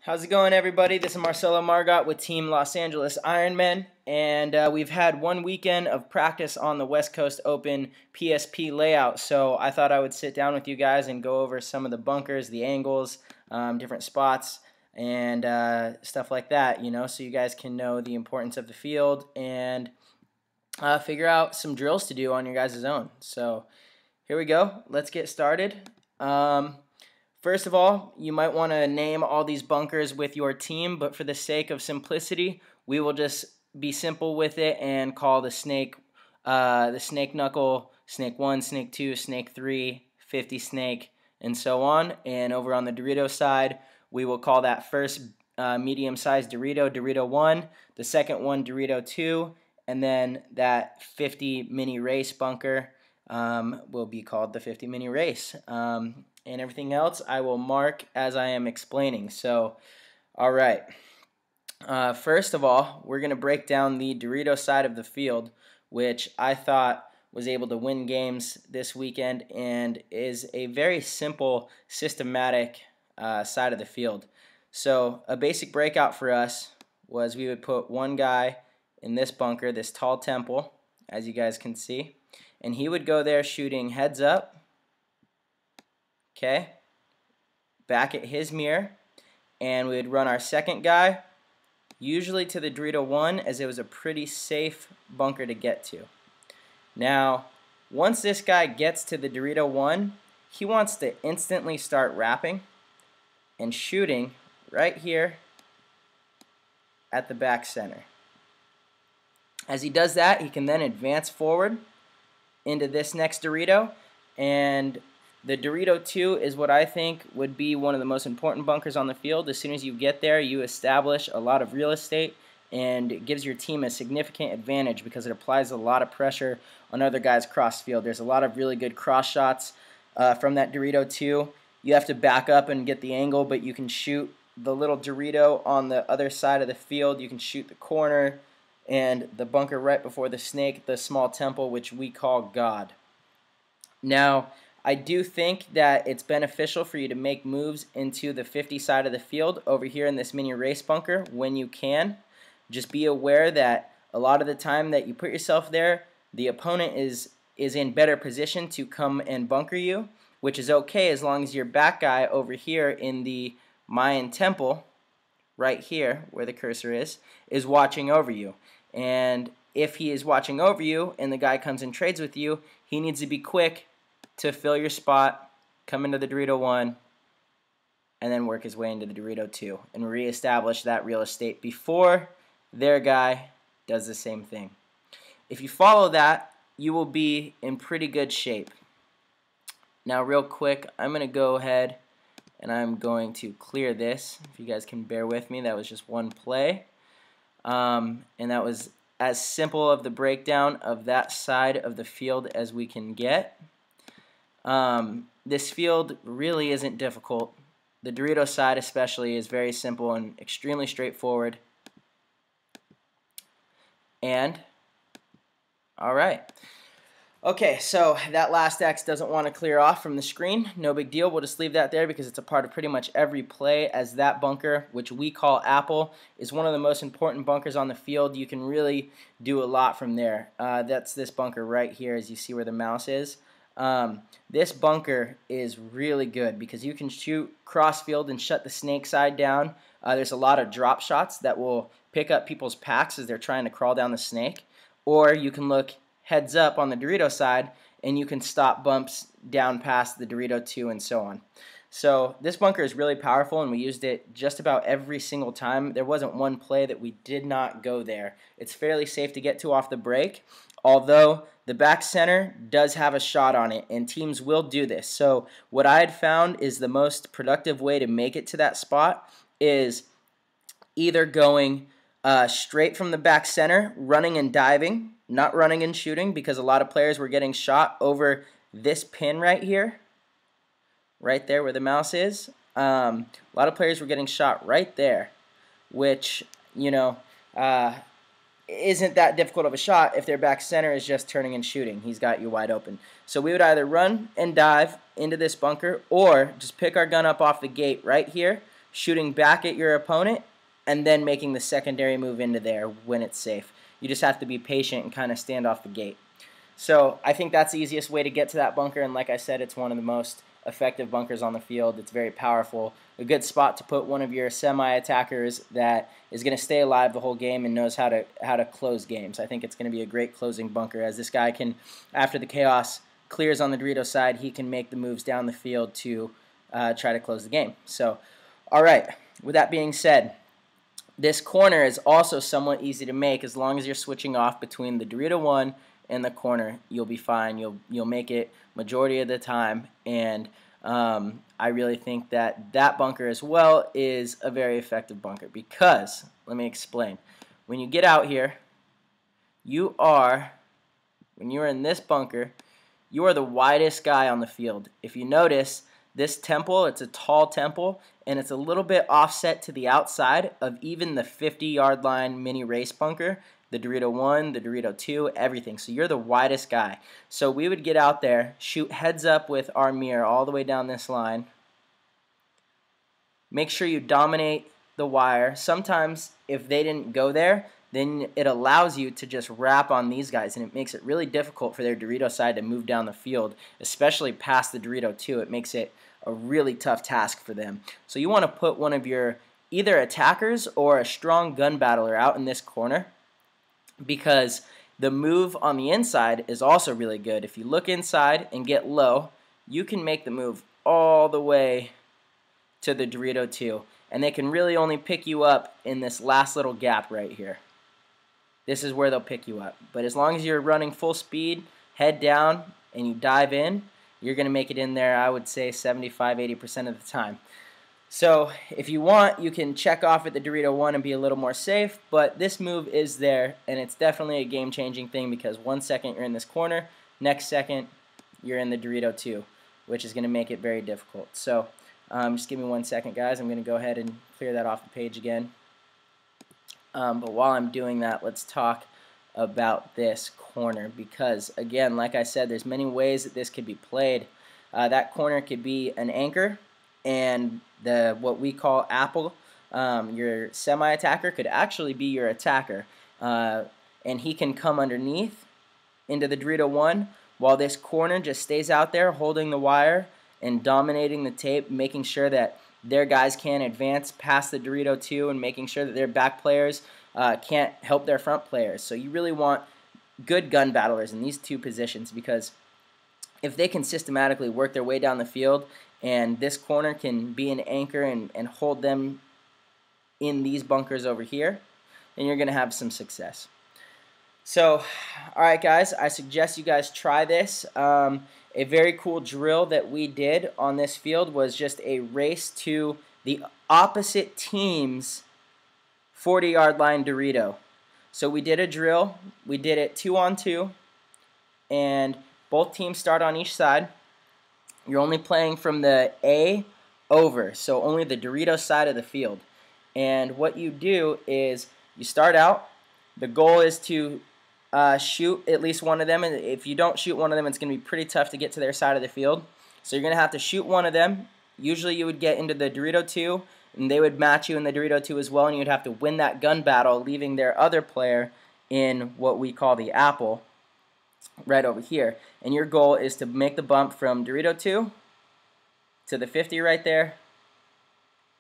How's it going, everybody? This is Marcello Margott with Team Los Angeles Ironmen, and we've had one weekend of practice on the West Coast Open PSP layout, so I thought I would sit down with you guys and go over some of the bunkers, the angles, different spots, and stuff like that, so you guys can know the importance of the field and figure out some drills to do on your guys' own. So here we go. Let's get started. First of all, you might want to name all these bunkers with your team, but for the sake of simplicity, we will just be simple with it and call the snake knuckle, snake 1, snake 2, snake 3, 50 snake, and so on. And over on the Dorito side, we will call that first medium-sized Dorito, Dorito 1, the second one, Dorito 2, and then that 50 mini race bunker will be called the 50 mini race. And everything else I will mark as I am explaining. So, all right. First of all, we're going to break down the Dorito side of the field, which I thought was able to win games this weekend and is a very simple, systematic side of the field. So, a basic breakout for us was we would put one guy in this bunker, this tall temple, as you guys can see, and he would go there shooting heads up. Okay, back at his mirror, and we would run our second guy, usually to the Dorito 1, as it was a pretty safe bunker to get to. Now, once this guy gets to the Dorito 1, he wants to instantly start wrapping and shooting right here at the back center. As he does that, he can then advance forward into this next Dorito, and the Dorito 2 is what I think would be one of the most important bunkers on the field. As soon as you get there, you establish a lot of real estate, and it gives your team a significant advantage because it applies a lot of pressure on other guys cross field. There's a lot of really good cross shots from that Dorito 2. You have to back up and get the angle, but you can shoot the little Dorito on the other side of the field. You can shoot the corner and the bunker right before the snake, the small temple, which we call God. Now, I do think that it's beneficial for you to make moves into the 50 side of the field over here in this mini race bunker when you can. Just be aware that a lot of the time that you put yourself there, the opponent is in better position to come and bunker you, which is okay as long as your back guy over here in the Mayan temple, right here where the cursor is watching over you. And if he is watching over you and the guy comes and trades with you, he needs to be quick to fill your spot, come into the Dorito 1, and then work his way into the Dorito 2 and reestablish that real estate before their guy does the same thing. If you follow that, you will be in pretty good shape. Now, real quick, I'm going to go ahead and I'm going to clear this. If you guys can bear with me, that was just one play. And that was as simple of the breakdown of that side of the field as we can get. This field really isn't difficult. The Dorito side especially is very simple and extremely straightforward. And, alright. Okay, so that last X doesn't want to clear off from the screen. No big deal. We'll just leave that there because it's a part of pretty much every play, as that bunker, which we call Apple, is one of the most important bunkers on the field. You can really do a lot from there. That's this bunker right here, as you see where the mouse is. This bunker is really good because you can shoot cross field and shut the snake side down. There's a lot of drop shots that will pick up people's packs as they're trying to crawl down the snake. Or you can look heads up on the Dorito side and you can stop bumps down past the Dorito 2 and so on. So this bunker is really powerful, and we used it just about every single time. There wasn't one play that we did not go there. It's fairly safe to get to off the break, although the back center does have a shot on it, and teams will do this. So what I had found is the most productive way to make it to that spot is either going straight from the back center, running and diving, not running and shooting, because a lot of players were getting shot over this pin right here, right there where the mouse is. A lot of players were getting shot right there, which, isn't that difficult of a shot if their back center is just turning and shooting. He's got you wide open. So we would either run and dive into this bunker or just pick our gun up off the gate right here, shooting back at your opponent, and then making the secondary move into there when it's safe. You just have to be patient and kind of stand off the gate. So I think that's the easiest way to get to that bunker, and like I said, it's one of the most effective bunkers on the field. It's very powerful. A good spot to put one of your semi-attackers that is going to stay alive the whole game and knows how to close games. I think it's going to be a great closing bunker, as this guy can, after the chaos clears on the Dorito side, he can make the moves down the field to try to close the game. So, all right, with that being said, this corner is also somewhat easy to make as long as you're switching off between the Dorito 1 and the corner. You'll be fine. You'll make it majority of the time, and I really think that that bunker as well is a very effective bunker because, let me explain. When you get out here, when you're in this bunker, you are the widest guy on the field. If you notice, this temple, it's a tall temple, and it's a little bit offset to the outside of even the 50-yard line mini race bunker, the Dorito 1, the Dorito 2, everything. So you're the widest guy. So we would get out there, shoot heads up with our mirror all the way down this line. Make sure you dominate the wire. Sometimes if they didn't go there, then it allows you to just wrap on these guys, and it makes it really difficult for their Dorito side to move down the field, especially past the Dorito 2. It makes it a really tough task for them. So you want to put one of your either attackers or a strong gun battler out in this corner, because the move on the inside is also really good. If you look inside and get low, you can make the move all the way to the Dorito 2, and they can really only pick you up in this last little gap right here. This is where they'll pick you up. But as long as you're running full speed, head down, and you dive in, you're going to make it in there, I would say, 75–80% of the time. So if you want, you can check off at the Dorito 1 and be a little more safe, but this move is there, and it's definitely a game-changing thing because 1 second you're in this corner, next second you're in the Dorito 2, which is going to make it very difficult. So just give me 1 second, guys. I'm going to go ahead and clear that off the page again. But while I'm doing that, let's talk about this corner because, again, like I said, there's many ways that this could be played. That corner could be an anchor, and what we call apple, your semi-attacker, could actually be your attacker. And he can come underneath into the Dorito 1 while this corner just stays out there holding the wire and dominating the tape, making sure that their guys can't advance past the Dorito 2 and making sure that their back players can't help their front players. So you really want good gun battlers in these two positions, because if they can systematically work their way down the field and this corner can be an anchor and hold them in these bunkers over here, then you're going to have some success. So, alright guys, I suggest you guys try this. A very cool drill that we did on this field was just a race to the opposite team's 40-yard line Dorito. So we did a drill. We did it 2-on-2, and both teams start on each side. You're only playing from the A over, so only the Dorito side of the field. And what you do is you start out. The goal is to shoot at least one of them, and if you don't shoot one of them, it's going to be pretty tough to get to their side of the field. So you're going to have to shoot one of them. Usually you would get into the Dorito 2, and they would match you in the Dorito 2 as well, and you'd have to win that gun battle, leaving their other player in what we call the apple right over here. And your goal is to make the bump from Dorito 2 to the 50 right there,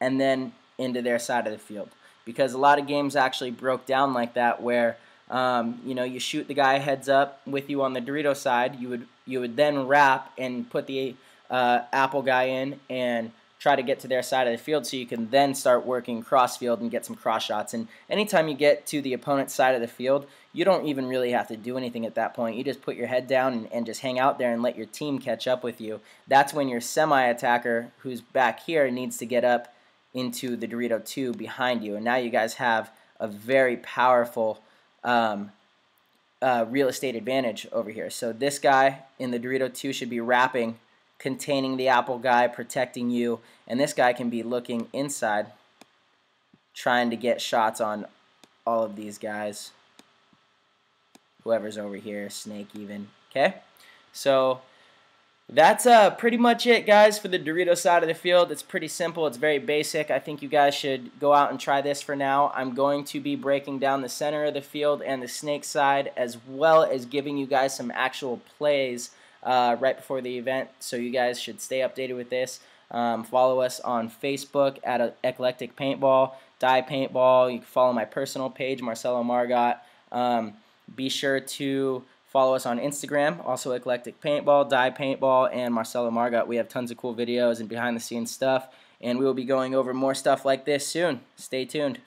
and then into their side of the field. Because a lot of games actually broke down like that, where you shoot the guy heads up with you on the Dorito side. You would then wrap and put the apple guy in and try to get to their side of the field, so you can then start working cross field and get some cross shots. And anytime you get to the opponent's side of the field, you don't even really have to do anything at that point. You just put your head down and just hang out there and let your team catch up with you. That's when your semi-attacker, who's back here, needs to get up into the Dorito 2 behind you. And now you guys have a very powerful real estate advantage over here. So this guy in the Dorito 2 should be wrapping, containing the apple guy, protecting you, and this guy can be looking inside, trying to get shots on all of these guys, whoever's over here, Snake even. Okay, so That's pretty much it, guys, for the Dorito side of the field. It's pretty simple. It's very basic. I think you guys should go out and try this for now. I'm going to be breaking down the center of the field and the snake side, as well as giving you guys some actual plays right before the event, so you guys should stay updated with this. Follow us on Facebook at Eclectic Paintball, Dye Paintball. You can follow my personal page, Marcello Margott. Be sure to follow us on Instagram, also Eclectic Paintball, Dye Paintball, and Marcello Margott. We have tons of cool videos and behind-the-scenes stuff, and we will be going over more stuff like this soon. Stay tuned.